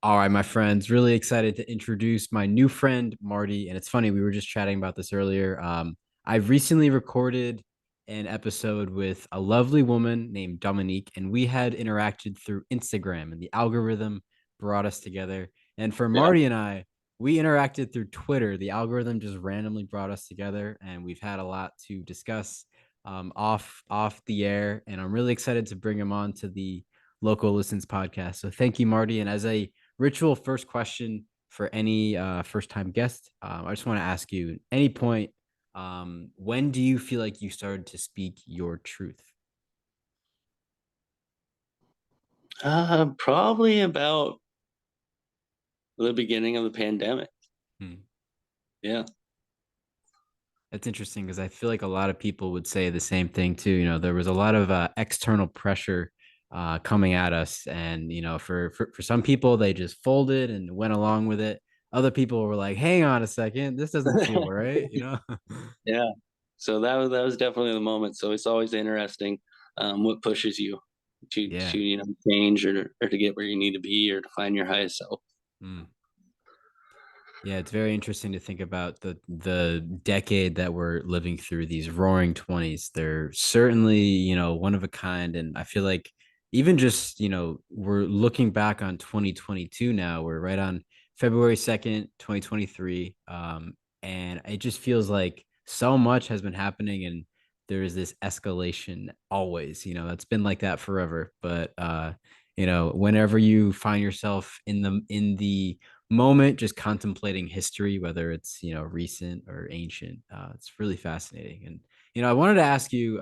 All right, my friends, really excited to introduce my new friend, Marty. And it's funny, we were just chatting about this earlier. I've recently recorded an episode with a lovely woman named Dominique, and we had interacted through Instagram, and the algorithm brought us together. And for Yeah. Marty and I, we interacted through Twitter. The algorithm just randomly brought us together, and we've had a lot to discuss off the air. And I'm really excited to bring him on to the Local Listens podcast. So thank you, Marty. And as a ritual first question for any first time guest. I just want to ask you, at any point, when do you feel like you started to speak your truth? Probably about the beginning of the pandemic. Hmm. Yeah. That's interesting because I feel like a lot of people would say the same thing too. There was a lot of external pressure coming at us, and for some people, they just folded and went along with it. Other people were like, "Hang on a second, this doesn't feel right," Yeah. So that was definitely the moment. So it's always interesting what pushes you to Yeah. change or to get where you need to be or to find your highest self. Mm. Yeah, it's very interesting to think about the decade that we're living through, these roaring 20s. They're certainly, one of a kind. And I feel like even just, we're looking back on 2022 now. We're right on February 2nd, 2023. And it just feels like so much has been happening and there is this escalation always. It's been like that forever. But whenever you find yourself in the moment just contemplating history, whether it's recent or ancient, it's really fascinating. And I wanted to ask you,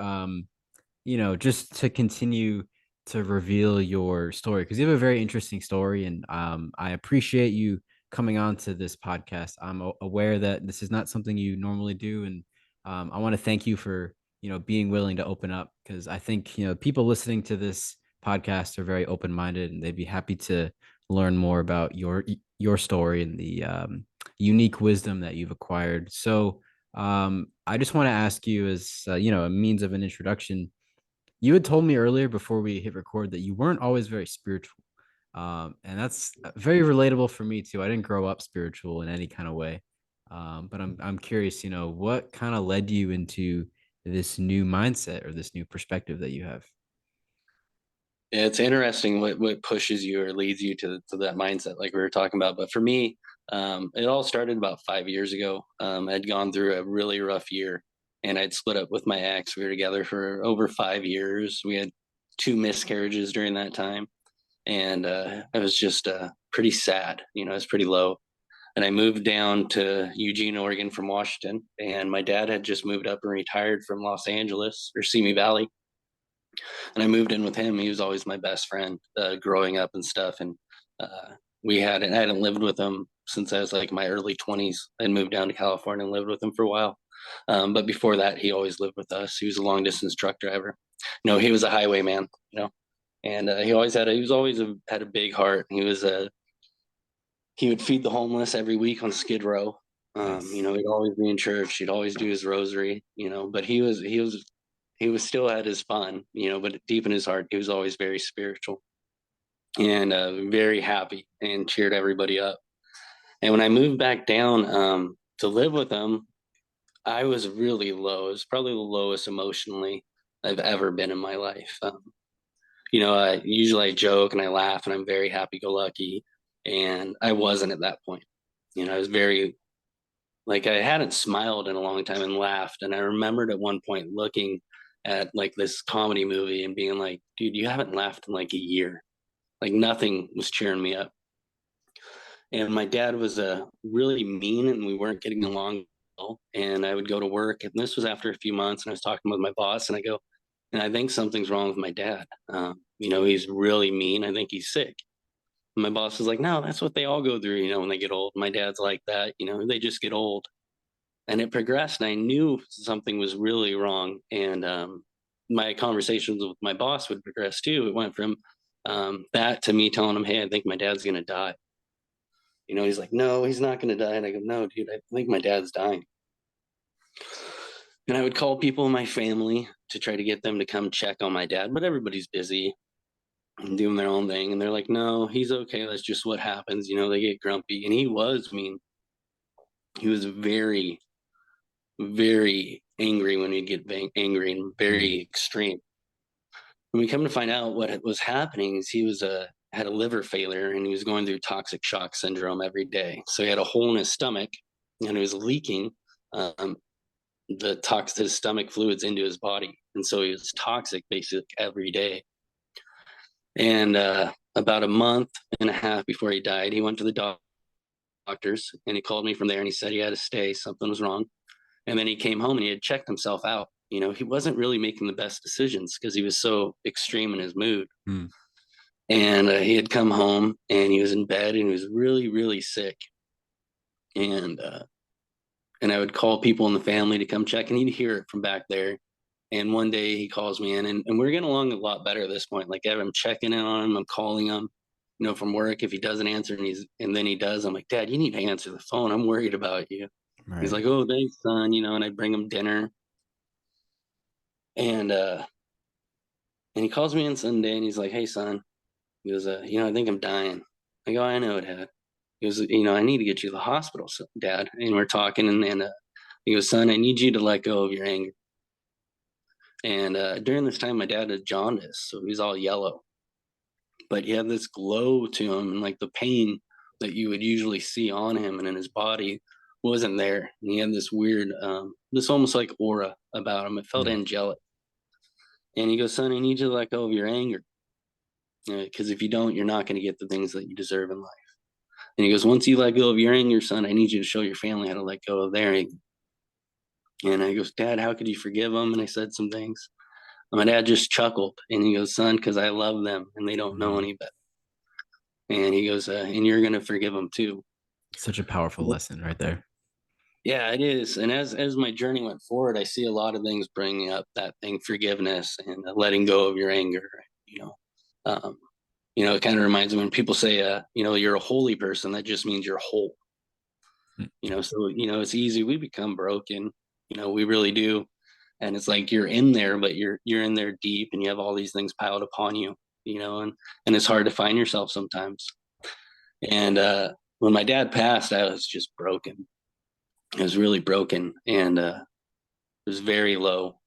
just to continue to reveal your story, because you have a very interesting story, and I appreciate you coming on to this podcast. I'm aware that this is not something you normally do, and I want to thank you for being willing to open up, because I think people listening to this podcast are very open-minded, and they'd be happy to learn more about your story and the unique wisdom that you've acquired. So I just want to ask you, as a means of an introduction, you had told me earlier before we hit record that you weren't always very spiritual. And that's very relatable for me too. I didn't grow up spiritual in any kind of way. But I'm curious, what kind of led you into this new mindset or this new perspective that you have? Yeah, it's interesting what pushes you or leads you to that mindset, like we were talking about. But for me, it all started about 5 years ago. I'd gone through a really rough year, and I'd split up with my ex. We were together for over 5 years. We had two miscarriages during that time, and I was just pretty sad. I was pretty low. And I moved down to Eugene, Oregon from Washington, and my dad had just moved up and retired from Los Angeles or Simi Valley, and I moved in with him. He was always my best friend growing up and stuff. And I hadn't lived with him since I was like my early 20s. I moved down to California and lived with him for a while. But before that, he always lived with us. He was a long distance truck driver. He was a highwayman. And he was always had a big heart. He would feed the homeless every week on Skid Row. Nice. He'd always be in church. He'd always do his rosary. But he was still had his fun. But deep in his heart, he was always very spiritual and very happy and cheered everybody up. And when I moved back down to live with him, I was really low. It was probably the lowest emotionally I've ever been in my life. Usually I joke and I laugh and I'm very happy go lucky. And I wasn't at that point. I was very, like, I hadn't smiled in a long time and laughed. And I remembered at one point looking at like this comedy movie and being like, dude, you haven't laughed in like a year. Like nothing was cheering me up. And my dad was really mean and we weren't getting along well. And I would go to work. And this was after a few months. And I was talking with my boss and I go, and I think something's wrong with my dad. He's really mean. I think he's sick. And my boss was like, no, that's what they all go through, when they get old. My dad's like that, they just get old. And it progressed and I knew something was really wrong. And my conversations with my boss would progress too. It went from that to me telling him, hey, I think my dad's going to die. He's like, no, he's not going to die. And I go, no, dude, I think my dad's dying. And I would call people in my family to try to get them to come check on my dad, but everybody's busy. and doing their own thing. And they're like, no, he's okay. That's just what happens. You know, they get grumpy. And he was, I mean, he was very, very angry when he'd get angry and Mm, very extreme. When we come to find out what was happening is he was had a liver failure and he was going through toxic shock syndrome every day. So he had a hole in his stomach and it was leaking um, his stomach fluids into his body, and so he was toxic basically every day. And about a month and a half before he died, he went to the doctors and he called me from there and he said he had to stay. Something was wrong. And then he came home and he had checked himself out. You know, he wasn't really making the best decisions because he was so extreme in his mood. mm, And he had come home and he was in bed and he was really, really sick. And and I would call people in the family to come check, and he'd hear it from back there. And one day he calls me in, and we're getting along a lot better at this point. Like I'm checking in on him, I'm calling him, you know, from work. If he doesn't answer, and then he does, I'm like, Dad, you need to answer the phone. I'm worried about you. He's right. like, oh, thanks, son. You know, and I bring him dinner, and and he calls me in Sunday, and he's like, hey, son. He goes, you know, I think I'm dying. I go, I know it, Dad. He goes, you know, I need to get you to the hospital, Dad. And we're talking, and he goes, son, I need you to let go of your anger. And during this time, my dad had jaundice, so he's all yellow. But he had this glow to him, and like the pain that you would usually see on him and in his body wasn't there. And he had this weird, this almost like aura about him. It felt Mm, angelic. And he goes, son, I need you to let go of your anger. Because if you don't, you're not going to get the things that you deserve in life. And he goes, once you let go of your anger, son, I need you to show your family how to let go of their anger. And I goes, Dad, how could you forgive them? And I said some things. And my dad just chuckled and he goes, son, because I love them and they don't know mm. any better. And he goes, and you're going to forgive them too. Such a powerful lesson right there. Yeah, it is. And as my journey went forward, I see a lot of things bringing up that thing, forgiveness and letting go of your anger. You know, um, you know, it kind of reminds me when people say, you know, you're a holy person. That just means you're whole. Mm, You know, so you know, it's easy. We become broken. You know, we really do. And it's like you're in there, but you're in there deep, and you have all these things piled upon you. You know, and it's hard to find yourself sometimes. And when my dad passed, I was just broken. I was really broken, and it was very low.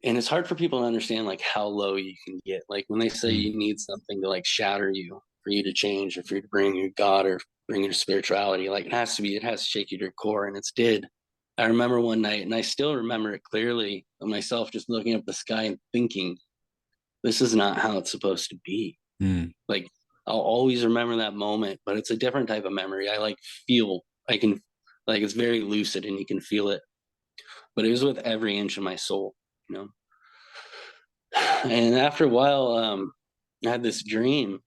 And it's hard for people to understand like how low you can get. Like when they say mm, you need something to like shatter you for you to change, or for you to bring your God or bring your spirituality, like it has to shake you to your core, and it's did. I remember one night, and I still remember it clearly of myself just looking up the sky and thinking, this is not how it's supposed to be. mm, Like I'll always remember that moment, but it's a different type of memory. I like feel, I can, like it's very lucid and you can feel it, but it was with every inch of my soul, you know. And after a while, I had this dream,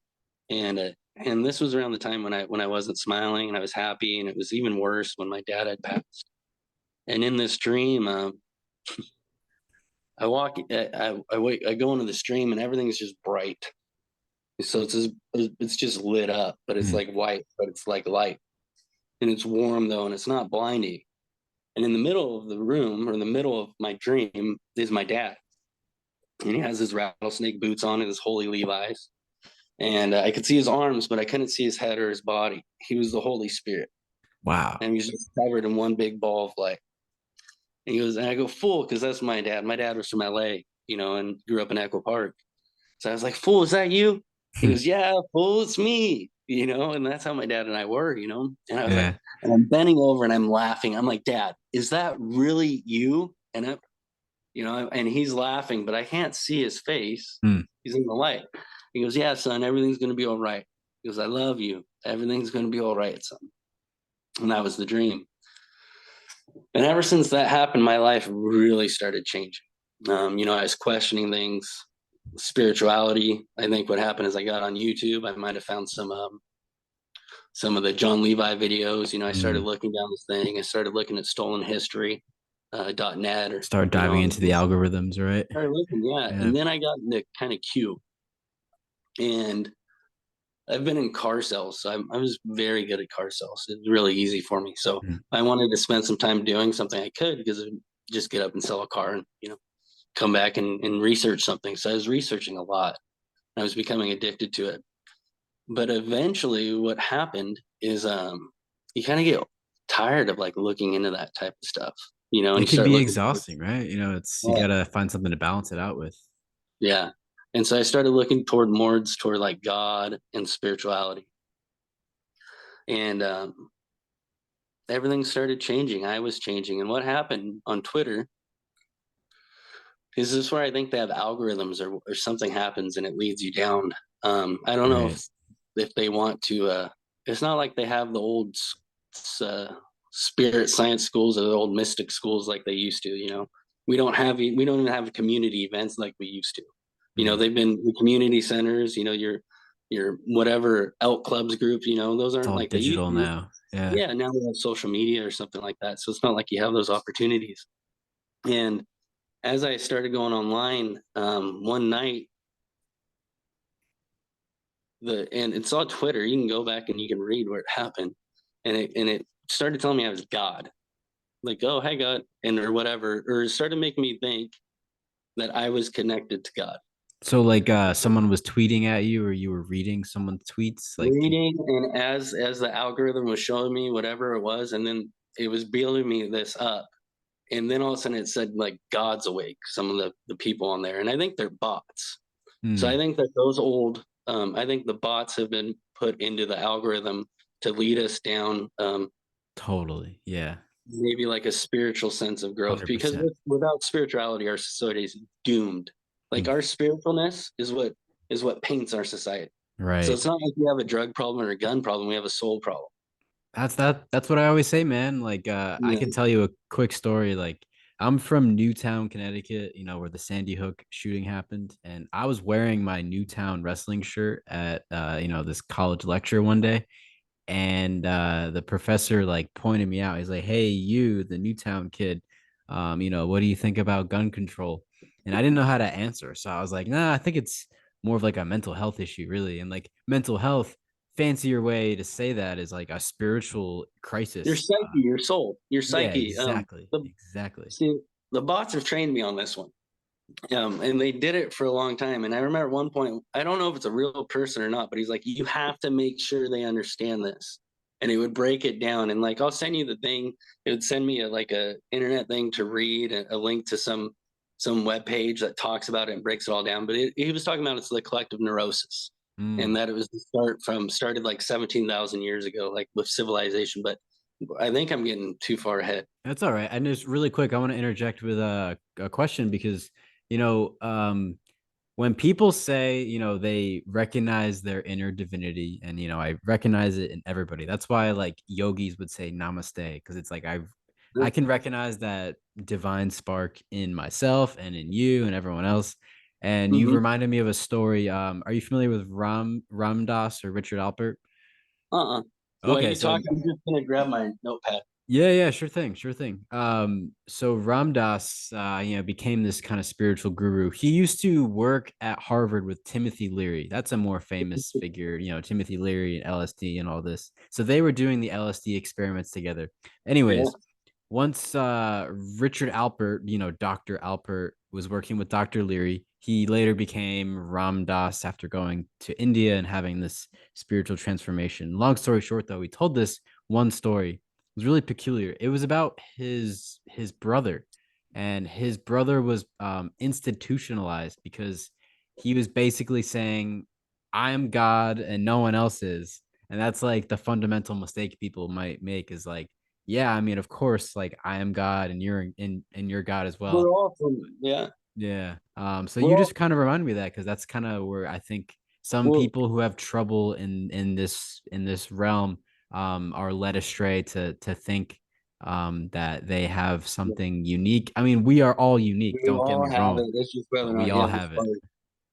and this was around the time when I wasn't smiling and I was happy, and it was even worse when my dad had passed. And in this dream, I go into this dream, and everything's just bright. So it's just lit up, but it's mm. like white, but it's like light, and it's warm though, and it's not blinding. And in the middle of the room, or in the middle of my dream, is my dad, and he has his rattlesnake boots on and his holy Levi's, and I could see his arms, but I couldn't see his head or his body. He was the Holy Spirit, Wow. and he was just covered in one big ball of light. And he goes, and I go, fool, because that's my dad. My dad was from LA, you know, and grew up in Echo Park. So I was like, fool, is that you? He goes, yeah, fool, it's me, you know, and that's how my dad and I were, you know. And I was like, Yeah. and I'm bending over and I'm laughing. I'm like, Dad, is that really you? You know, and he's laughing, but I can't see his face. Mm, He's in the light. He goes, yeah, son, everything's going to be all right. He goes, I love you. Everything's going to be all right, son. And that was the dream. And ever since that happened, my life really started changing. You know, I was questioning things, spirituality. I think what happened is I got on YouTube. I might have found some of the John Levi videos. You know, I started mm. looking down this thing. I started looking at stolen history .net, or Start you diving know, into the algorithms, right? started looking, yeah. Yeah. And then I got into kind of Q, and I've been in car sales, so I was very good at car sales. It was really easy for me. So Mm, I wanted to spend some time doing something I could, because just get up and sell a car, and you know, come back and research something. So I was researching a lot. I was becoming addicted to it. But eventually what happened is you kind of get tired of like looking into that type of stuff, and It you can start be looking. exhausting, right? You know, it's you Yeah. gotta find something to balance it out with. Yeah. And so I started looking toward like God and spirituality. And everything started changing. I was changing. And what happened on Twitter is this where I think they have algorithms or something happens and it leads you down. I don't know Right. if they want to. It's not like they have the old uh, spirit science schools or the old mystic schools like they used to. We don't even have community events like we used to. Mm. They've been the community centers. Your whatever elk clubs group. Those It's aren't all like they used digital to. now. Yeah. Yeah, now we have social media or something like that. So it's not like you have those opportunities. And as I started going online, one night, and it's on Twitter. You can go back and you can read where it happened, and it started telling me I was God, like, oh, hey God, and or whatever, or it started making me think that I was connected to God. So like someone was tweeting at you or you were reading someone's tweets, like Reading, and as the algorithm was showing me whatever it was, and then it was building me this up, and then all of a sudden it said like God's awake. Some of the people on there, and I think they're bots. So I hmm, think that I think the bots have been put into the algorithm to lead us down, totally. Yeah. maybe like a spiritual sense of growth. Because 100%. without spirituality, our society is doomed. Like Mm. our spiritualness is what paints our society. So Right. it's not like we have a drug problem or a gun problem. We have a soul problem. That's what I always say, man. Like I Yeah. can tell you a quick story. Like I'm from Newtown, Connecticut, where the Sandy Hook shooting happened. And I was wearing my Newtown wrestling shirt at this college lecture one day. And the professor like pointed me out. He's like, "Hey, you, the Newtown kid, what do you think about gun control?" And I didn't know how to answer, so I was like, "Nah, I think it's more of like a mental health issue, really." And like mental health, fancier way to say that is like a spiritual Your crisis. psyche, your soul, your Yeah, psyche. exactly, The exactly. See, the bots have trained me on this one. And they did it for a long time. And I remember at one point, I don't know if it's a real person or not, but he's like, you have to make sure they understand this. And it would break it down. And like, I'll send you the thing. It would send me a internet thing to read, a link to some web page that talks about it and breaks it all down. But he was talking about it's the collective neurosis, and Mm. that it was started like 17,000 years ago, like with civilization. But I think I'm getting too far ahead. That's all right. And just really quick, I want to interject with a question because you know, when people say, they recognize their inner divinity, and I recognize it in everybody. That's why like yogis would say namaste, because it's like I can recognize that divine spark in myself and in you and everyone else. And you've Mm-hmm. reminded me of a story. Are you familiar with Ramdas or Richard Alpert? Uh-uh. While Okay, you so talk, I'm just gonna grab my notepad. yeah, yeah, sure thing, sure thing. So Ramdas, became this kind of spiritual guru. He used to work at Harvard with Timothy Leary. That's a more famous figure, Timothy Leary and LSD and all this. So they were doing the LSD experiments together. Yeah. Anyways, once Richard Alpert, Dr. Alpert was working with Dr. Leary. He later became Ram Dass after going to India and having this spiritual transformation. Long story short, though, he told this one story. It was really peculiar. It was about his brother, and his brother was institutionalized because he was basically saying, "I am God and no one else is," and that's like the fundamental mistake people might make is like, yeah, I mean, of course, like I am God and you're and you're God as well. We're all from, yeah. Yeah. So We're you all just kind of remind me of that because that's kind of where I think some well, people who have trouble in this realm are led astray to think that they have something unique. I mean, we are all unique, we don't get all me have wrong, it. It's just whether but or we not you all have the have it. spark.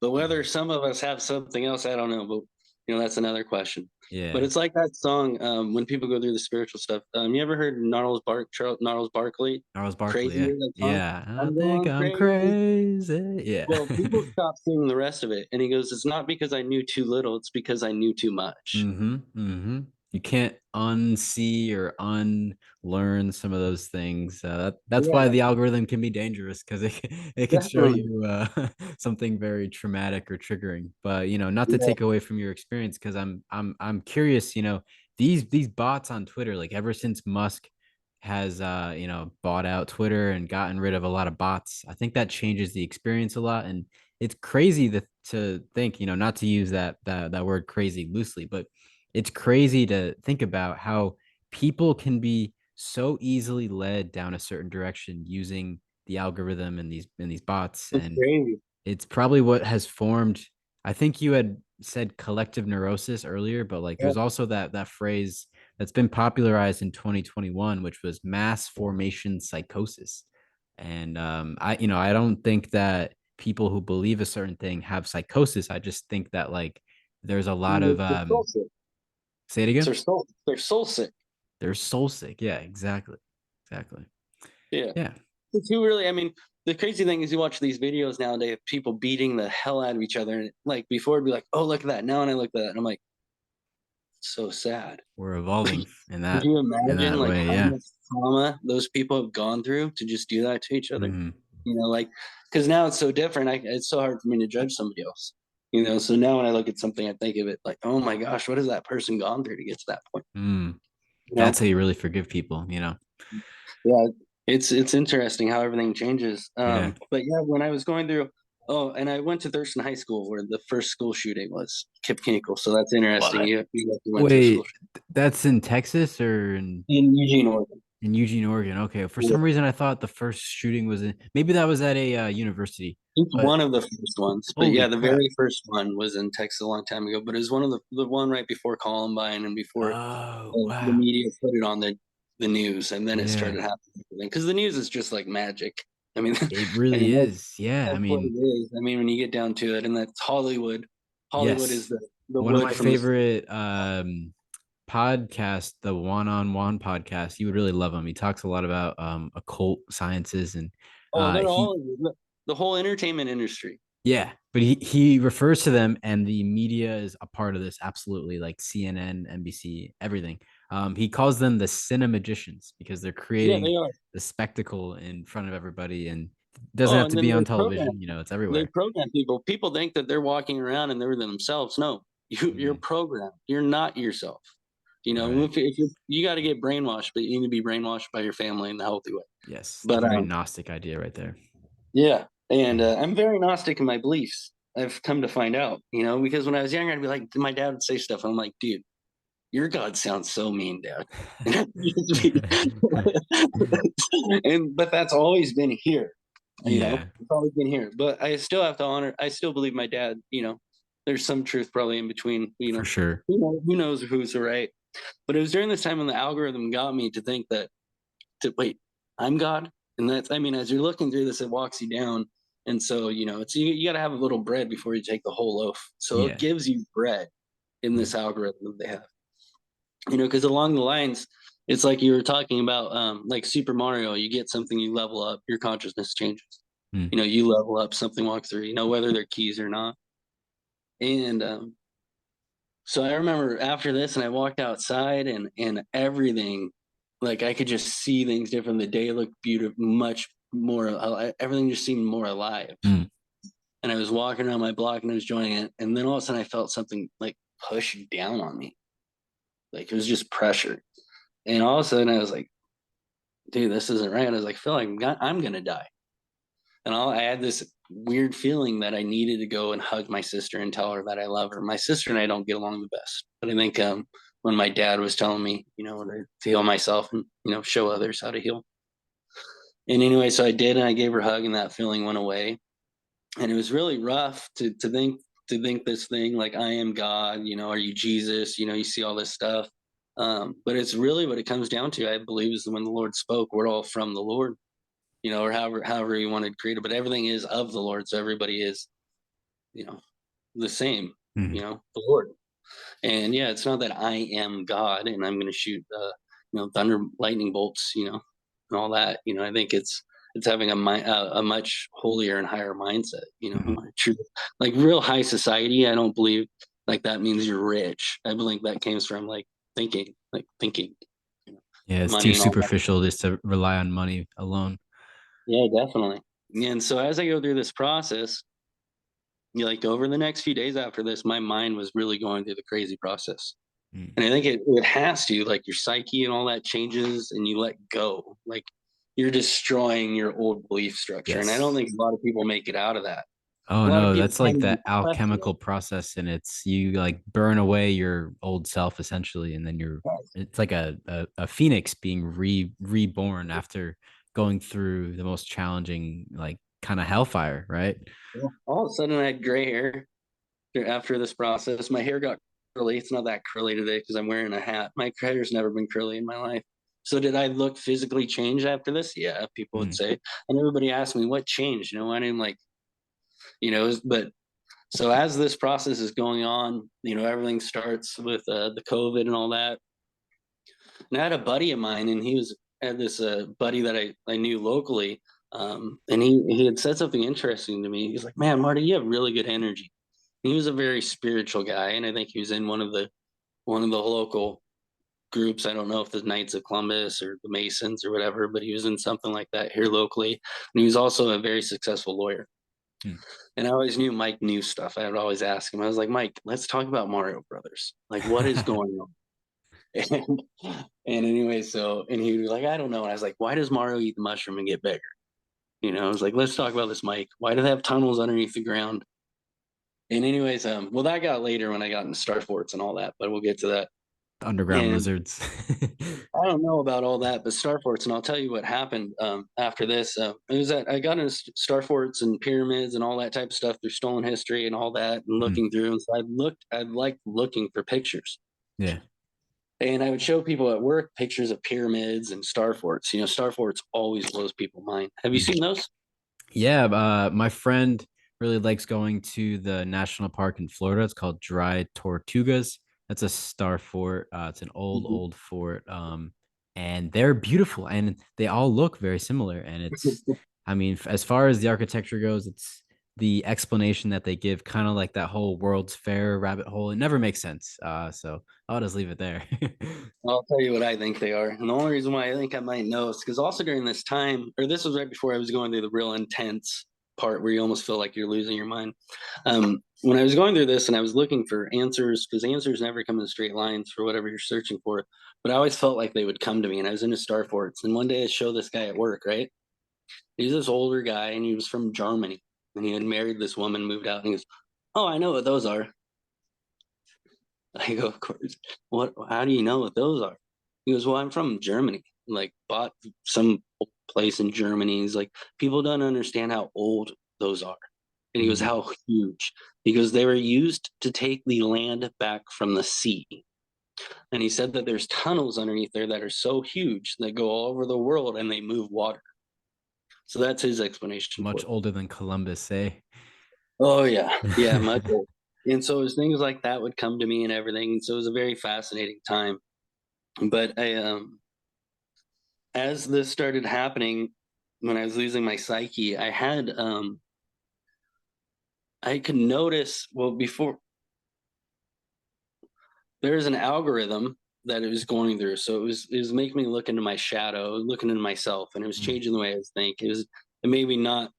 But whether Mhm. some of us have something else, I don't know. But that's another question. But Yeah. it's like that song, when people go through the spiritual stuff. You ever heard Gnarls Barkley? Charles Barkley, Crazy, yeah. that song. Yeah. I I'm think going I'm crazy. crazy. Yeah. Well, people stop singing the rest of it, and he goes, "It's not because I knew too little; it's because I knew too much." Mm-hmm. Mm-hmm. you can't unsee or unlearn some of those things. That's why Yeah, the algorithm can be dangerous because it can show definitely. you something very traumatic or triggering. But not to Yeah. take away from your experience, because I'm curious. These bots on Twitter, like ever since Musk has bought out Twitter and gotten rid of a lot of bots, I think that changes the experience a lot. And it's crazy to think, not to use that word crazy loosely, but it's crazy to think about how people can be so easily led down a certain direction using the algorithm and these bots. It's And crazy. it's probably what has formed. I think you had said collective neurosis earlier, but like Yeah. there's also that phrase that's been popularized in 2021, which was mass formation psychosis. And I don't think that people who believe a certain thing have psychosis. I just think that like there's a lot of They're soul sick. say it It's again. their soul. They're soul sick. They're soul sick. Yeah, exactly. Exactly. Yeah. Yeah. It's who really, I mean, the crazy thing is you watch these videos nowadays of people beating the hell out of each other. And like before it'd be like, oh, look at that. Now when I look at that, and I'm like, so sad. We're evolving in Could that you in imagine that like way. how Yeah. much trauma those people have gone through to just do that to each other? Hmm. Like, because now it's so different. It's so hard for me to judge somebody else. So now when I look at something, I think of it like, oh my gosh, what has that person gone through to get to that point? Mm. You That's know? how you really forgive people. Yeah, it's interesting how everything changes. Yeah. But yeah, when I was going through, oh, and I went to Thurston High School where the first school shooting was Kip Kinkle. So that's interesting. What? You went to a school Wait, that's in Texas or in Eugene, Oregon. in Eugene, Oregon? Okay. For Yeah. some reason, I thought the first shooting was in. Maybe that was at a university. It's But one of the first ones, but holy yeah, the crap! very first one was in Texas a long time ago. But it was one of the one right before Columbine and before Oh the wow! media put it on the news, and then it Yeah, started happening because the news is just like magic. I mean, it and really is. Yeah, I that's what mean, it is. I mean, when you get down to it, and that's Hollywood. Hollywood is yes. the One of wood my from the. favorite podcast, the One on One podcast. You would really love him. He talks a lot about occult sciences and Oh, they're he all the whole entertainment industry. yeah, but he refers to them and the media is a part of this absolutely, like CNN, NBC, everything. He calls them the cinemagicians because they're Yeah, creating they are. the spectacle in front of everybody and it doesn't Oh, have and to then be on television, it's they everywhere. program people. People think that they're walking around and they're themselves. No, you're Mhm. programmed. You're not yourself. Right. If you got to get brainwashed, but you need to be brainwashed by your family in the healthy way. Yes, But very Gnostic idea right there. yeah, and Mhm. I'm very Gnostic in my beliefs. I've come to find out, because when I was younger, I'd be like, my dad would say stuff, and I'm like, dude, your God sounds so mean, Dad. And but that's always been here. Yeah, It's always been here. But I still have to honor. I still believe my dad. There's some truth probably in between. for sure. Who knows who's right. But it was during this time when the algorithm got me to think that to wait, I'm God, and that's I mean, as you're looking through this, it walks you down. And so, it's you got to have a little bread before you take the whole loaf. So it Yeah. gives you bread in Mm. this algorithm that they have. Because along the lines, it's like you were talking about, like Super Mario, you get something, you level up, your consciousness changes. Mm. You level up, something walks through, whether they're keys or not. And so I remember after this, and I walked outside, and everything, like I could just see things different. The day looked beautiful, much more. Everything just seemed more alive. Mm. And I was walking around my block, and I was enjoying it. And then all of a sudden, I felt something like push down on me, like it was just pressure. And all of a sudden, I was like, dude, this isn't right. I was like, Phil, I'm gonna die. And I had this weird feeling that I needed to go and hug my sister and tell her that I love her. My sister and I don't get along the best, but I think when my dad was telling me, to heal myself and show others how to heal. And anyway, so I did, and I gave her a hug, and that feeling went away. And it was really rough to think this thing like I am God. Are you Jesus? You see all this stuff. But it's really what it comes down to. I believe is when the Lord spoke, we're all from the Lord, or however you wanted to create it. But everything is of the Lord, so everybody is, you know, the same. Mm. The Lord. And yeah, it's not that I am God and I'm going to shoot, thunder, lightning bolts, and all that. I think it's having a much holier and higher mindset. Mm. True, like real high society. I don't believe like that means you're rich. I believe that comes from like thinking, Yeah, it's too money and all that. superficial just to rely on money alone. Yeah, definitely. And so as I go through this process, like over the next few days after this, my mind was really going through the crazy process. Mm. And I think it has to, like your psyche and all that changes and you let go. Like you're destroying your old belief structure. And I don't Yes. think a lot of people make it out of that. Oh A lot of no, people that's can't like even that express alchemical process, and it's you like burn away your old self essentially, and then you're it's like a phoenix being reborn after going through the most challenging like kind of hellfire, right? it. All of a sudden I had gray hair after this process. My hair got curly. It's not that curly today because I'm wearing a hat. My hair's never been curly in my life. So did I look physically changed after this? Yeah, people would Mm. say. And everybody asked me what changed. I didn't like, but so as this process is going on, everything starts with the COVID and all that. And I had a buddy of mine, and had this buddy that I knew locally, and he had said something interesting to me. He's like, "Man, Marty, you have really good energy." He was a very spiritual guy, and I think he was in one of the local groups. I don't know if the Knights of Columbus or the Masons or whatever, but he was in something like that here locally. And he was also a very successful lawyer. Mm. And I always knew Mike knew stuff. I would always ask him. I was like, Mike, let's talk about Mario Brothers. Like, what is going on? And anyway, and he was like, I don't know. And I was like, why does Mario eat the mushroom and get bigger? I was like, let's talk about this, Mike. Why do they have tunnels underneath the ground? And anyways, well, that got later when I got into Star Forts and all that, but we'll get to that. Underground And lizards. I don't know about all that, but Star Forts, and I'll tell you what happened after this. It was that I got into Star Forts and pyramids and all that type of stuff through stolen history and all that, and Mm. looking through. And so I liked looking for pictures, Yeah. and I would show people at work pictures of pyramids and Star Forts. Star Forts always blows people's mind. Have you Mm. seen those? Yeah, my friend really likes going to the national park in Florida. It's called Dry Tortugas. That's a star fort. It's an Mhm. old fort. And they're beautiful, and they all look very similar. And I mean, as far as the architecture goes, it's the explanation that they give, kind of like that whole World's Fair rabbit hole. It never makes sense. So I'll just leave it there. I'll tell you what I think they are. And the only reason why I think I might know is because also during this time, or this was right before I was going through the real intense part where you almost feel like you're losing your mind. When I was going through this and I was looking for answers, because answers never come in straight lines for whatever you're searching for, but I always felt like they would come to me. And I was into Star Forts. And one day I show this guy at work, right? He's this older guy and he was from Germany. And he had married this woman, moved out, and he goes, "Oh, I know what those are." I go, "Of course. What? How do you know what those are?" He goes, "Well, I'm from Germany. Like, bought some place in Germany." He's like, "People don't understand how old those are." And he goes, Mm. "How huge?" He goes, "They were used to take the land back from the sea." And he said that there's tunnels underneath there that are so huge that go all over the world and they move water. So that's his explanation for Much it. older than Columbus, eh? Oh yeah, yeah, much. And so as things like that would come to me and everything. So it was a very fascinating time. But as this started happening, when I was losing my psyche, I could notice, well, before there's an algorithm that it was going through. So it was making me look into my shadow, looking into myself, and it was Mm. changing the way I was thinking. It made me not,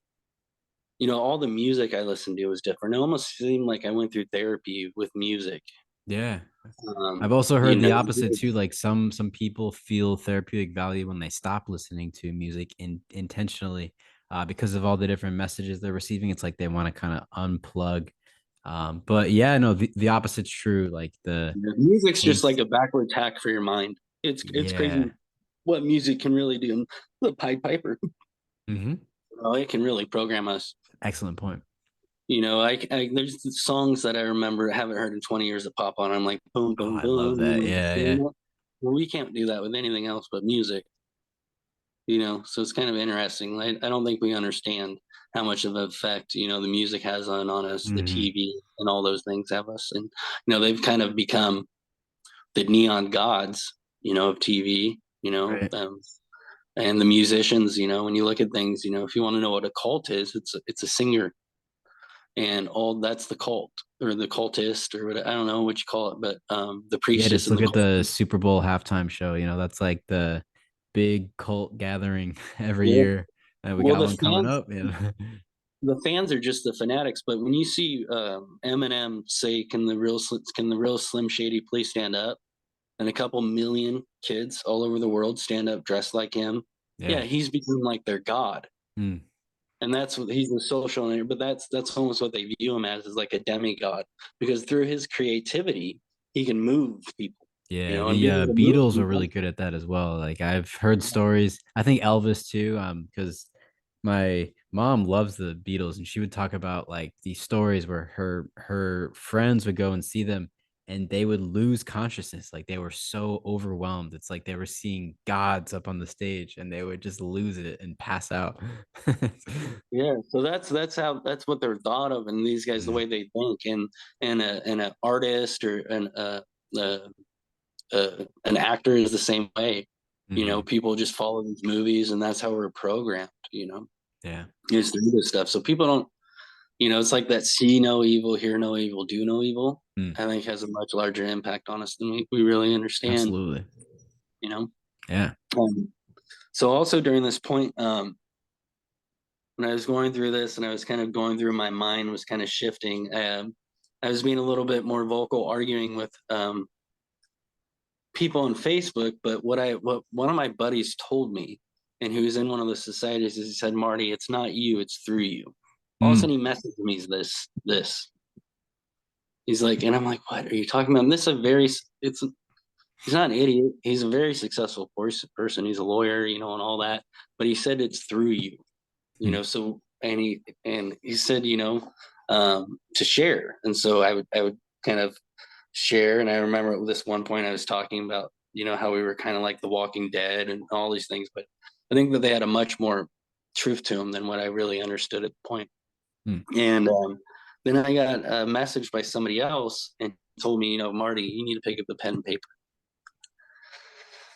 all the music I listened to was different. It almost seemed like I went through therapy with music. Yeah. I've Um, also you heard the know, opposite too. Like some people feel therapeutic value when they stop listening to music intentionally, because of all the different messages they're receiving. It's like they want to kind of unplug. But yeah, no, the opposite's true. Like the music's just like taste. a backward tack for your mind. It's crazy Yeah. what music can really do. The Pied Piper, Hmm. it can really program us. Excellent point. There's songs that I remember haven't heard in 20 years that pop on. I'm like, boom, Oh, boom, I love boom. that. Yeah, yeah. Well, we can't do that with anything else but music. So it's kind of interesting. I don't think we understand how much of an effect the music has on us, the Hmm. TV and all those things have us, and they've kind of become the neon gods, of TV. Right. And the musicians. When you look at things, if you want to know what a cult is, it's a singer, and all that's the cult. or the cultist or what, I don't know what you call it, but the Yeah, priestess just and look the at the cultist. Super Bowl halftime show. That's like the big cult gathering every Yeah. year. And we Well, got one coming up. the fans are just the fanatics. But when you see Eminem say, can the real Slim Shady please stand up?" and a couple million kids all over the world stand up dressed like him, yeah, Yeah. he's become like their god. Hmm. And that's what he's a social, but that's almost what they view him as like a demigod, because through his creativity, he can move people, Yeah, and the being able to move Beatles were really people. good at that as well. Like I've heard stories. I think Elvis too, because my mom loves the Beatles, and she would talk about like these stories where her friends would go and see them, and they would lose consciousness. Like they were so overwhelmed. It's like they were seeing gods up on the stage, and they would just lose it and pass out. Yeah, so that's what they're thought of, and these guys the Mm, way they think, and an artist or uh, an actor is the same way. mhm. People just follow these movies, and that's how we're programmed. Yeah. Is through this stuff. So people don't, it's like that see no evil, hear no evil, do no evil. Mm, I think has a much larger impact on us than we really understand. absolutely. You know. Yeah. Um, so also during this point, when I was going through this, and I was kind of going through, my mind was kind of shifting. I was being a little bit more vocal, arguing with people on Facebook. But what one of my buddies told me, and who was in one of the societies, is he said, "Marty, it's not you, it's through you." All of a Mm, sudden, he messaged me this. He's like, and I'm like, "What are you talking about?" And this is a very, it's he's not an idiot. He's a very successful person. He's a lawyer, and all that. But he said it's through you, mm, So and he said, to share. And so I would kind of share. And I remember at this one point I was talking about, how we were kind of like the Walking Dead and all these things. But I think that they had a much more truth to them than what I really understood at the point. mm. And then I got a message by somebody else and told me, "Marty, you need to pick up the pen and paper."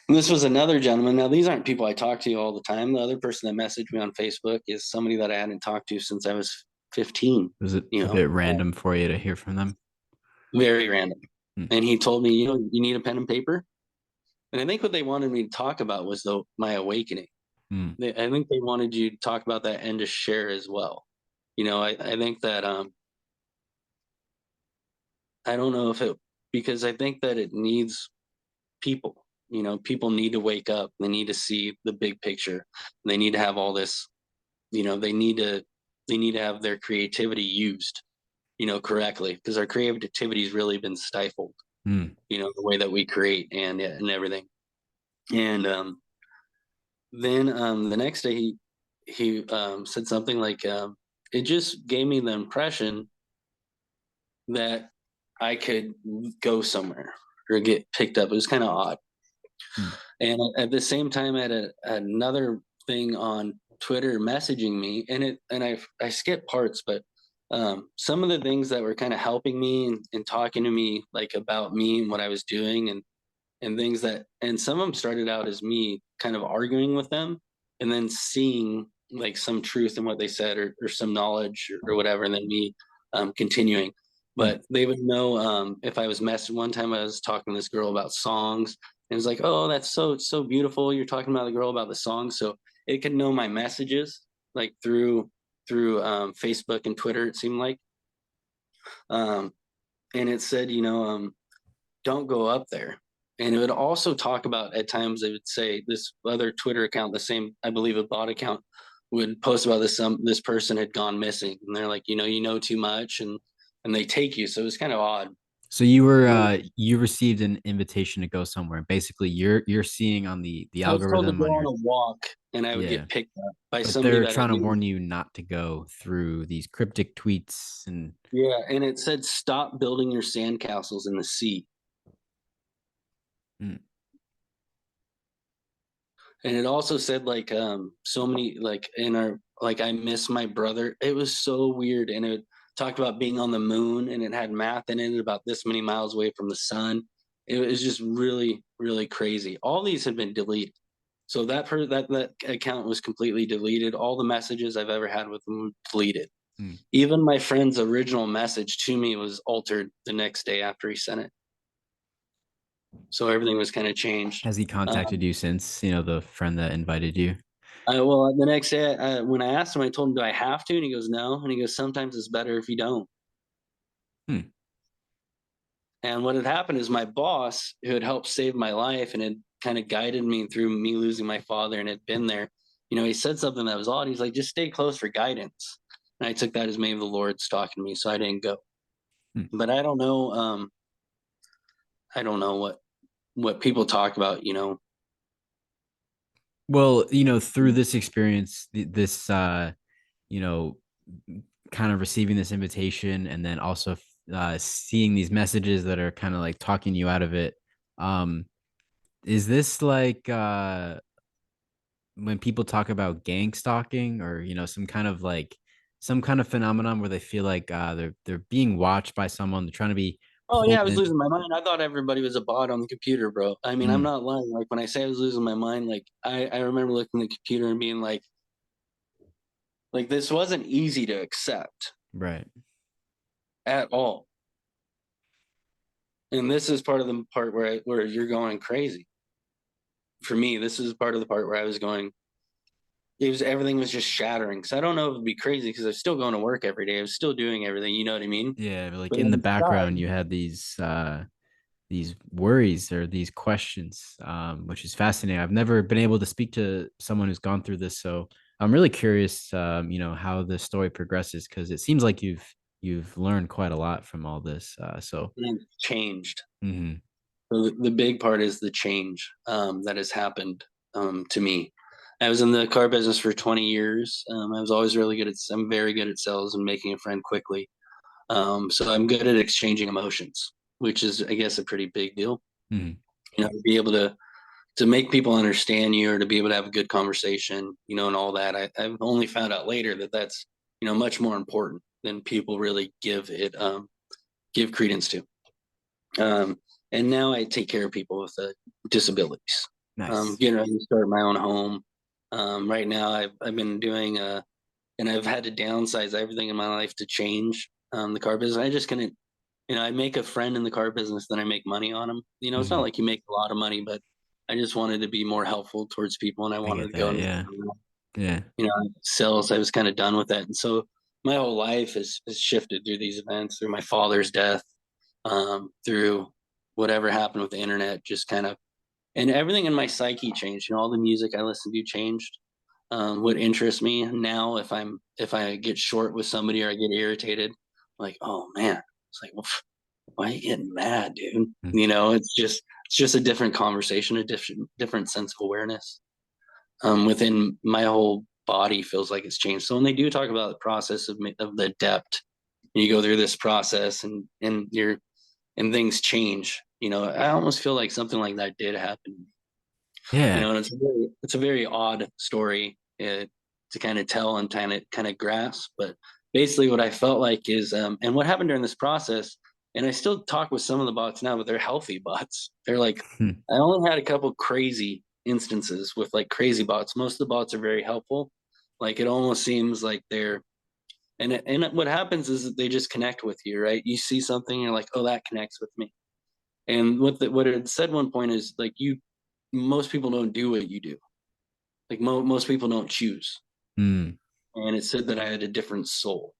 And this was another gentleman. Now, these aren't people I talk to all the time. The other person that messaged me on Facebook is somebody that I hadn't talked to since I was 15, Was it you a know, bit random for you to hear from them? very random. Mm, And he told me, you need a pen and paper. And I think what they wanted me to talk about was my awakening. mm, I think they wanted you to talk about that and to share as well. I think that I don't know if it, because I think that it needs people. People need to wake up. They need to see the big picture. They need to have all this. They need to have their creativity used, correctly, because our creativity has really been stifled. mm. The way that we create and everything. And then the next day he said something like, it just gave me the impression that I could go somewhere or get picked up. It was kind of odd. Mm, And at the same time, I had another thing on Twitter messaging me, and I skipped parts, but some of the things that were kind of helping me and talking to me like about me and what I was doing, and things that, and some of them started out as me kind of arguing with them, and then seeing like some truth in what they said, or some knowledge, or whatever, and then me continuing. mm, But they would know if I was messing. One time I was talking to this girl about songs, and it's like, "Oh, that's so beautiful. You're talking about the girl about the song." So it could know my messages like through Facebook and Twitter. It seemed like, um, and it said, don't go up there. And it would also talk about, at times they would say, this other Twitter account, the same, I believe, a bot account, would post about this person had gone missing, and they're like, you know too much, and they take you. So it was kind of odd. So you received an invitation to go somewhere. Basically, you're seeing on the I was told to algorithm go on on your a walk, and I would yeah, get picked up by but somebody they're that I trying to knew. warn you not to go through these cryptic tweets and Yeah, and it said, "Stop building your sandcastles in the sea." mm, And it also said like so many, like in our, like, I miss my brother. It was so weird. And it talked about being on the moon, and it had math in it about this many miles away from the sun. It was just really, really crazy. All these had been deleted. So that account was completely deleted. All the messages I've ever had with them were deleted. Hmm. Even my friend's original message to me was altered the next day after he sent it. So everything was kind of changed. Has he contacted Um, you since, the friend that invited you? well, the next day, when I asked him, I told him, "Do I have to?" And he goes, "No." And he goes, "Sometimes it's better if you don't." Hmm. And what had happened is my boss, who had helped save my life and had kind of guided me through me losing my father and had been there, he said something that was odd. He's like, "Just stay close for guidance." And I took that as maybe the Lord's talking to me, so I didn't go. Hmm. But I don't know. I don't know what people talk about. Well, through this experience, this you know, kind of receiving this invitation and then also seeing these messages that are kind of like talking you out of it. Um, is this like when people talk about gang stalking or some kind of phenomenon where they feel like they're being watched by someone, they're trying to be Oh yeah, pulled I was in. losing my mind. I thought everybody was a bot on the computer, bro. I mean, I'm Mm, not lying. Like when I say I was losing my mind, like I remember looking at the computer and being like this wasn't easy to accept right. at all. And this is part of the part where you're going crazy. For me, this is part of the part where I was going. It was everything was just shattering. So I don't know if it'd be crazy because I was still going to work every day. I was still doing everything. You know what I mean? Yeah, but like But in the inside, background, you had these worries or these questions, which is fascinating. I've never been able to speak to someone who's gone through this, so I'm really curious, how the story progresses because it seems like you've learned quite a lot from all this. things changed. Mhm. So the big part is the change that has happened to me. I was in the car business for 20 years. I was always really good at. I'm very good at sales and making a friend quickly. So I'm good at exchanging emotions, which is, I guess, a pretty big deal. Mhm. To be able to make people understand you or to be able to have a good conversation, and all that. I've only found out later that that's much more important than people really give credence to. Um, and now I take care of people with disabilities. Nice. I start my own home. Right now, I've been doing and I've had to downsize everything in my life to change the car business. I just couldn't, I make a friend in the car business, then I make money on them. It's not Mhm. like you make a lot of money, but I just wanted to be more helpful towards people, and I I wanted get to go that. into Yeah. Yeah. sales. I was kind of done with that, and so my whole life has shifted through these events, through my father's death, through whatever happened with the internet, just kind of, and everything in my psyche changed. All the music I listened to changed. What interests me now, if I get short with somebody or I get irritated, like, oh man, it's like, well, why are you getting mad, dude? Mm. It's just a different conversation, a different sense of awareness. Within my whole body feels like it's changed. So when they do talk about the process of the depth, you go through this process and things change. I almost feel like something like that did happen. Yeah. And it's a very odd story to kind of tell and kind of grasp. But basically, what I felt like is, and what happened during this process, and I still talk with some of the bots now, but they're healthy bots. They're like, Hmm. I only had a couple crazy instances with like crazy bots. Most of the bots are very helpful. Like it almost seems like they're and what happens is that they just connect with you, right? You see something, you're like, oh, that connects with me. And what it said one point is like most people don't do what you do. Like most people don't choose. Mm. And it said that I had a different soul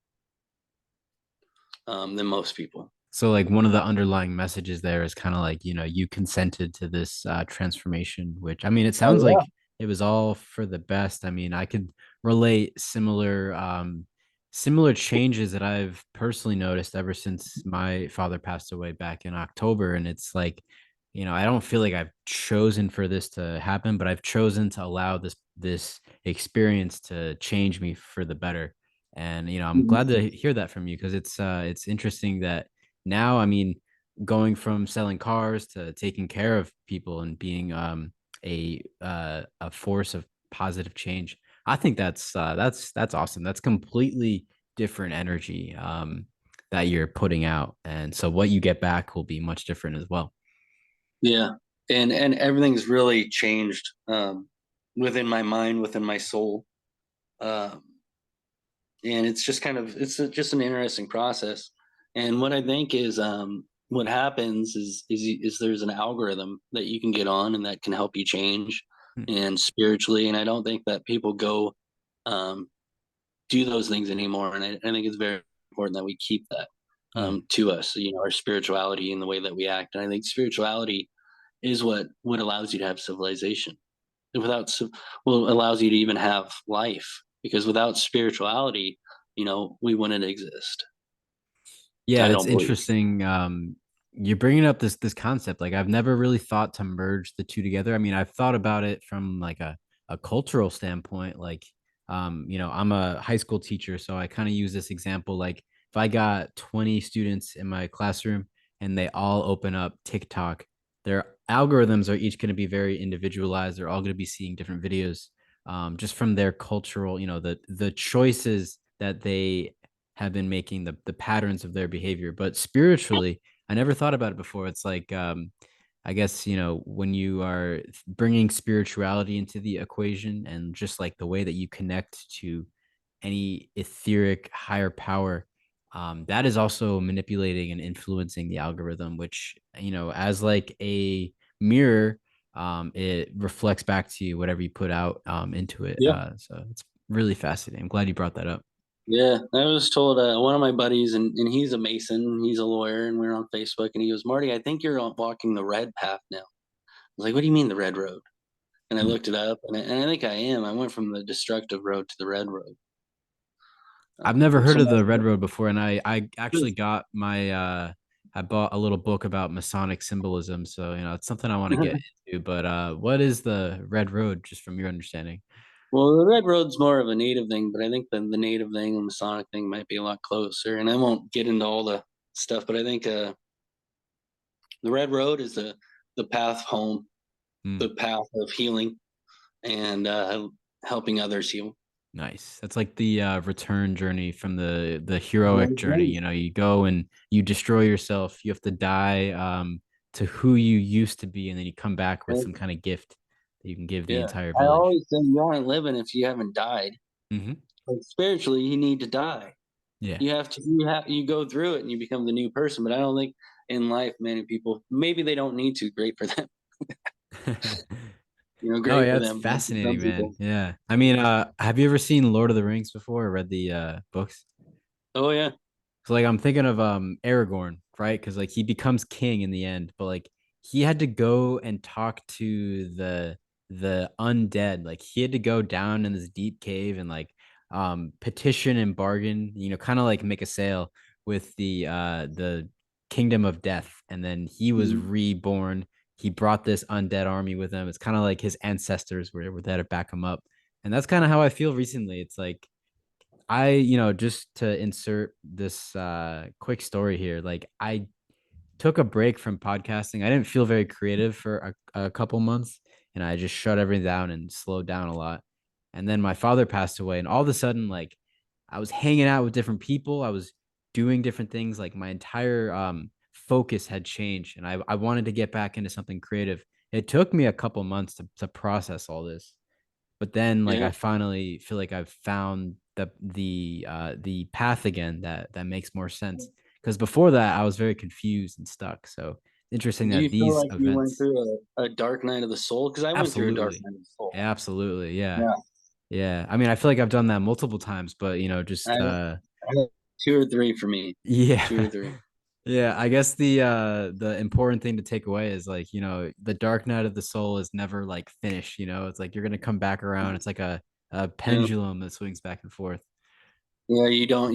than most people. So like one of the underlying messages there is kind of like, you consented to this transformation, which I mean, it Oh sounds yeah. like it was all for the best. I mean, I could relate similar changes that I've personally noticed ever since my father passed away back in October. And it's like, I don't feel like I've chosen for this to happen, but I've chosen to allow this experience to change me for the better. And I'm glad Mhm. to hear that from you because it's interesting that now, I mean, going from selling cars to taking care of people and being a force of positive change, I think that's awesome. That's completely different energy that you're putting out, and so what you get back will be much different as well. Yeah. And everything's really changed within my mind, within my soul. Um, and it's just kind of just an interesting process. And what I think is what happens is there's an algorithm that you can get on and that can help you change Hmm. and spiritually. And I don't think that people go um, do those things anymore. And I think it's very important that we keep that Hmm. to us, you know, our spirituality and the way that we act. And I think spirituality is what allows you to have civilization. Without well, allows you to even have life, because without spirituality, you know, we wouldn't exist. Yeah, I that's don't believe. interesting. You're bringing up this concept. Like I've never really thought to merge the two together. I mean, I've thought about it from like a cultural standpoint. Like, I'm a high school teacher, so I kind of use this example. Like, if I got 20 students in my classroom and they all open up TikTok, their algorithms are each going to be very individualized. They're all going to be seeing different videos, just from their cultural, the choices that they have been making the patterns of their behavior. But spiritually, I never thought about it before. It's like, I guess, when you are bringing spirituality into the equation and just like the way that you connect to any etheric higher power, that is also manipulating and influencing the algorithm, which, as like a mirror, it reflects back to you whatever you put out into it. Yeah. So it's really fascinating. I'm glad you brought that up. Yeah, I was told one of my buddies, and he's a Mason, he's a lawyer, and we are on Facebook, and he goes, Marty, I think you're walking the red path now. I was like, what do you mean the red road? And I Hmm. looked it up, and I think I am. I went from the destructive road to the red road. I've never heard So of my, the Red Road before, and I actually got my I bought a little book about Masonic symbolism, so it's something I want to get into. But what is the Red Road, just from your understanding? well, the red road's more of a native thing, but I think the native thing and the Masonic thing might be a lot closer. And I won't get into all the stuff, but I think the red road is the path home, Hmm. the path of healing, and helping others heal. Nice. That's like the return journey from the heroic journey. You go and you destroy yourself. You have to die to who you used to be, and then you come back with some kind of gift that you can give the Yeah, entire I village. always say you aren't living if you haven't died. Hmm. Like spiritually, you need to die. Yeah. You go through it and you become the new person. But I don't think in life many people, maybe they don't need to. Great for them. You know, No, great yeah, for it's them. But for some fascinating, man. people, Yeah. I mean, have you ever seen Lord of the Rings before or read the books? oh yeah, So like I'm thinking of Aragorn, right? Because like he becomes king in the end, but like he had to go and talk to the undead. Like he had to go down in this deep cave and like petition and bargain, kind of like make a sale with the kingdom of death. And then he was mhm, reborn. He brought this undead army with him. It's kind of like his ancestors were there to back him up. And that's kind of how I feel recently. It's like just to insert this quick story here, like I took a break from podcasting. I didn't feel very creative for a couple months, and I just shut everything down and slowed down a lot. And then my father passed away, and all of a sudden, like I was hanging out with different people, I was doing different things, like my entire focus had changed, and I wanted to get back into something creative. It took me a couple months to process all this, but then like yeah. I finally feel like I've found the path again that makes more sense, because before that I was very confused and stuck. So interesting Do that you feel these like you went events. through a dark night of the soul? Because I went through a dark Absolutely. night of the soul. Absolutely, yeah. Yeah, Yeah, I mean I feel like I've done that multiple times, but I, just I two or three for me, two or yeah. three. Yeah, I guess the important thing to take away is like, the dark night of the soul is never like finished, it's like you're gonna come back around. It's like a Yeah. pendulum that swings back and forth. Yeah, you don't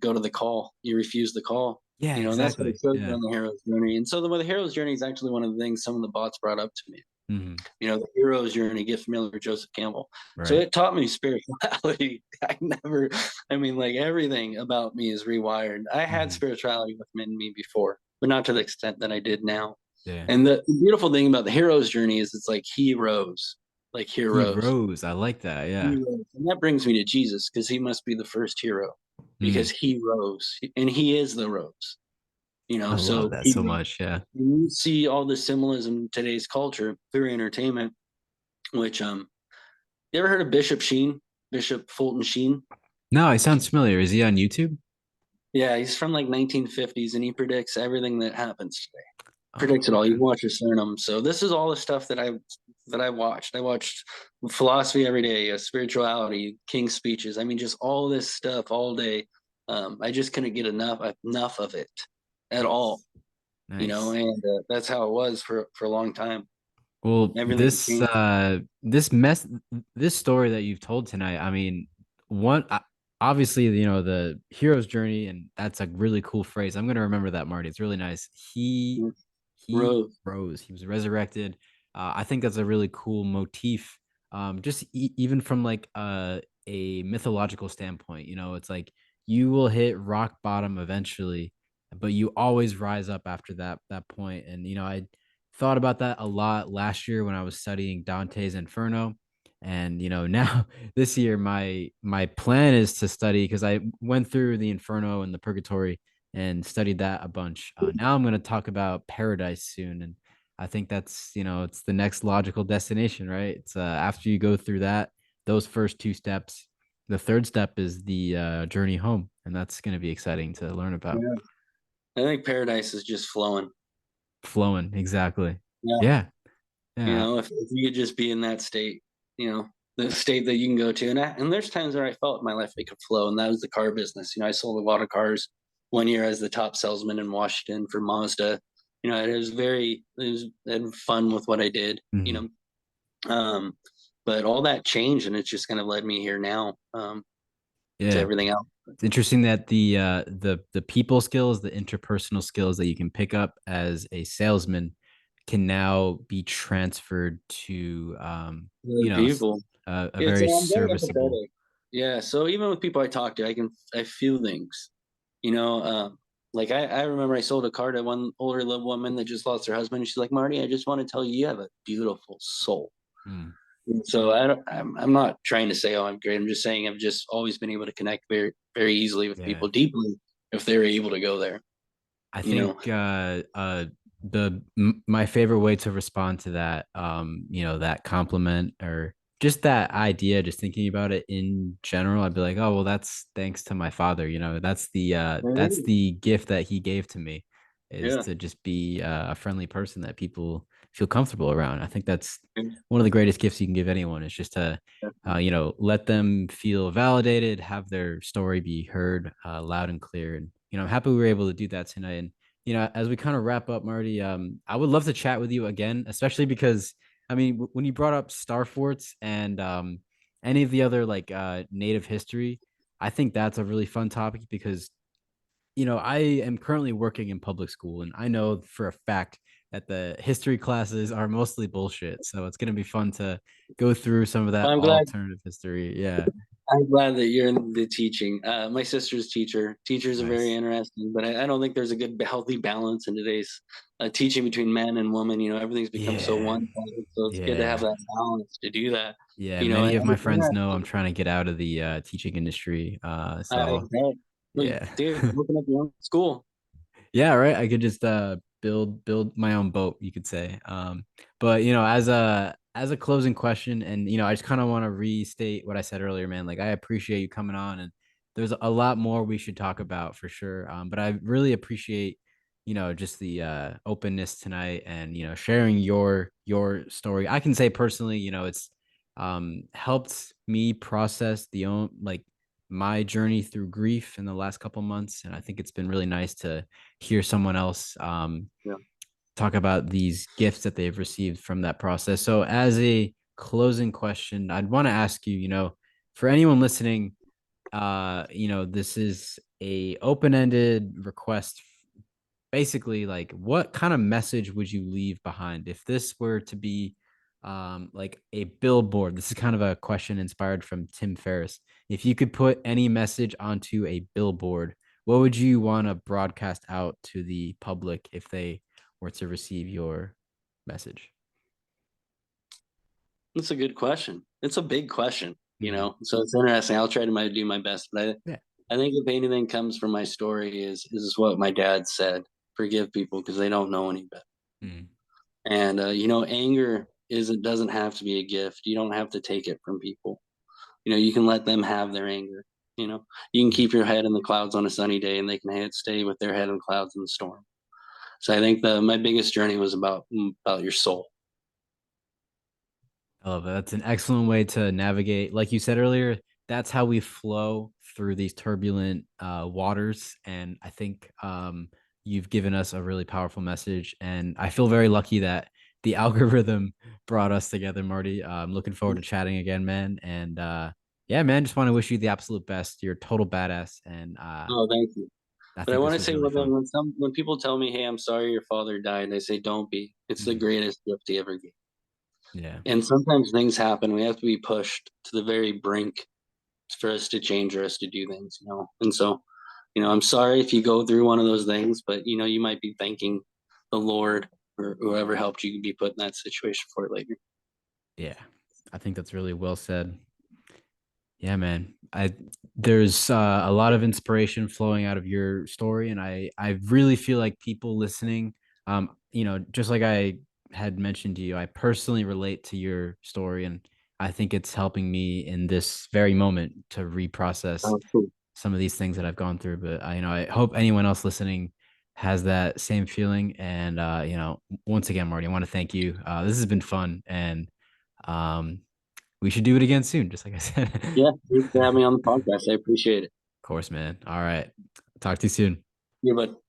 go to the call. You refuse the call. Yeah, You know, and that's what it exactly. shows you Yeah. on the hero's journey. And so the hero's journey is actually one of the things some of the bots brought up to me. Hmm. You know, the hero's journey, get familiar with Joseph Campbell. So Right. it taught me spirituality. I mean, like everything about me is rewired. I had Hmm. spirituality within me before, but not to the extent that I did now. Yeah. And the beautiful thing about the hero's journey is it's like he rose, like He heroes. rose. I like that. He Yeah. rose. And that brings me to Jesus because he must be the first hero because Mm. he rose and he is the rose. You I know, love so that he so much. Yeah. you see all the symbolism in today's culture through entertainment, which you ever heard of Bishop Sheen? Bishop Fulton Sheen? No, it sounds familiar. Is he on YouTube? Yeah, he's from like 1950s, and he predicts everything that happens today. Oh, Predicts it all. You okay. can watch his Suriname. So this is all the stuff that I watched. I watched philosophy every day, spirituality, King's speeches. I mean, just all this stuff all day. I just couldn't get enough of it at all, Nice. Nice. and that's how it was for a long time. Well, Everything changed. this story that you've told tonight, I mean, one obviously, the hero's journey, and that's a really cool phrase. I'm gonna remember that, Marty. It's really nice. He Rose. rose, he was resurrected. I think that's a really cool motif. Just even from like a mythological standpoint, it's like you will hit rock bottom eventually, but you always rise up after that point. And I thought about that a lot last year when I was studying Dante's Inferno. And now this year my plan is to study, because I went through the Inferno and the Purgatory and studied that a bunch. Now I'm going to talk about Paradise soon, and I think that's it's the next logical destination, right? It's after you go through those first two steps, the third step is the journey home, and that's going to be exciting to learn about. Yeah. I think paradise is just flowing. Flowing, exactly. Yeah. Yeah, yeah. If you could just be in that state, the state that you can go to. And there's times where I felt in my life it could flow, and that was the car business. I sold a lot of cars one year as the top salesman in Washington for Mazda. It was I had fun with what I did, Mhm. um, but all that changed, and it's just kind of led me here now, to Yeah. everything else. It's interesting that the people skills, the interpersonal skills that you can pick up as a salesman can now be transferred to Other people. a Yeah, very so I'm very serviceable. empathetic. Yeah, so even with people I talk to, I feel things. You know, like I remember I sold a car to one older little woman that just lost her husband. And she's like, Marty, I just want to tell you, you have a beautiful soul. Mm, And so I'm not trying to say, oh, I'm great. I'm just saying I've just always been able to connect very, very easily with yeah. people deeply if they're able to go there. I You know, think my favorite way to respond to that, that compliment or just that idea, just thinking about it in general, I'd be like, oh well, that's thanks to my father. That's the gift that he gave to me, is yeah, to just be a friendly person that people feel comfortable around. I think that's one of the greatest gifts you can give anyone, is just to let them feel validated, have their story be heard loud and clear. And I'm happy we were able to do that tonight. And as we kind of wrap up, Marty, I would love to chat with you again, especially because I mean, when you brought up Star Forts and any of the other like native history, I think that's a really fun topic because I am currently working in public school, and I know for a fact that the history classes are mostly bullshit. So it's gonna be fun to go through some of that I'm glad alternative history. Yeah, I'm glad that you're in the teaching. My sister's teacher. Teachers are very nice. interesting, but I don't think there's a good, healthy balance in today's teaching between man and woman. Everything's become so Yeah, one-sided, so it's good to have yeah. that balance to do that. Yeah, many of And my it's friends know I'm interesting. trying to get out of the teaching industry. I So bet. Look, yeah. dude, open up your own school. Yeah, right. I could just build my own boat, you could say. But as a closing question, and I just kind of want to restate what I said earlier, man. Like I appreciate you coming on, and there's a lot more we should talk about for sure. But I really appreciate just the openness tonight, and sharing your story. I can say personally, it's helped me process the own like my journey through grief in the last couple months, and I think it's been really nice to hear someone else Yeah. talk about these gifts that they've received from that process. So, as a closing question, I'd want to ask you, for anyone listening, this is a open-ended request. Basically, like, what kind of message would you leave behind if this were to be like a billboard? This is kind of a question inspired from Tim Ferriss. If you could put any message onto a billboard, what would you want to broadcast out to the public if they were to receive your message? That's a good question. It's a big question, Mhm. so it's interesting. I'll try to do my best, but Yeah. I think if anything comes from my story is what my dad said: forgive people because they don't know any better. Mhm. And anger isn't doesn't have to be a gift. You don't have to take it from people. You can let them have their anger. You know, you can Mhm. keep your head in the clouds on a sunny day, and they can stay with their head in the clouds in the storm. So I think the my biggest journey was about your soul. I love it. That's an excellent way to navigate. Like you said earlier, that's how we flow through these turbulent waters. And I think you've given us a really powerful message. And I feel very lucky that the algorithm brought us together, Marty. I'm looking forward to chatting again, man. And yeah, man, just want to wish you the absolute best. You're a total badass. And Oh, thank you. I But I think want this to was say, really fun. when people tell me, "Hey, I'm sorry your father died," I say, "Don't be. It's the Mhm. greatest gift he ever gave." Yeah. And sometimes things happen. We have to be pushed to the very brink for us to change or us to do things, you know. And so, I'm sorry if you go through one of those things, but you might be thanking the Lord or whoever helped you be put in that situation for it later. Yeah. I think that's really well said. Yeah, man. I there's a lot of inspiration flowing out of your story, and I really feel like people listening, just like I had mentioned to you, I personally relate to your story, and I think it's helping me in this very moment to reprocess Cool. some of these things that I've gone through. But I hope anyone else listening has that same feeling. And once again, Marty, I want to thank you. This has been fun, and um, we should do it again soon, just like I said. Yeah, thanks for having me on the podcast. I appreciate it. Of course, man. All right. Talk to you soon. Yeah, but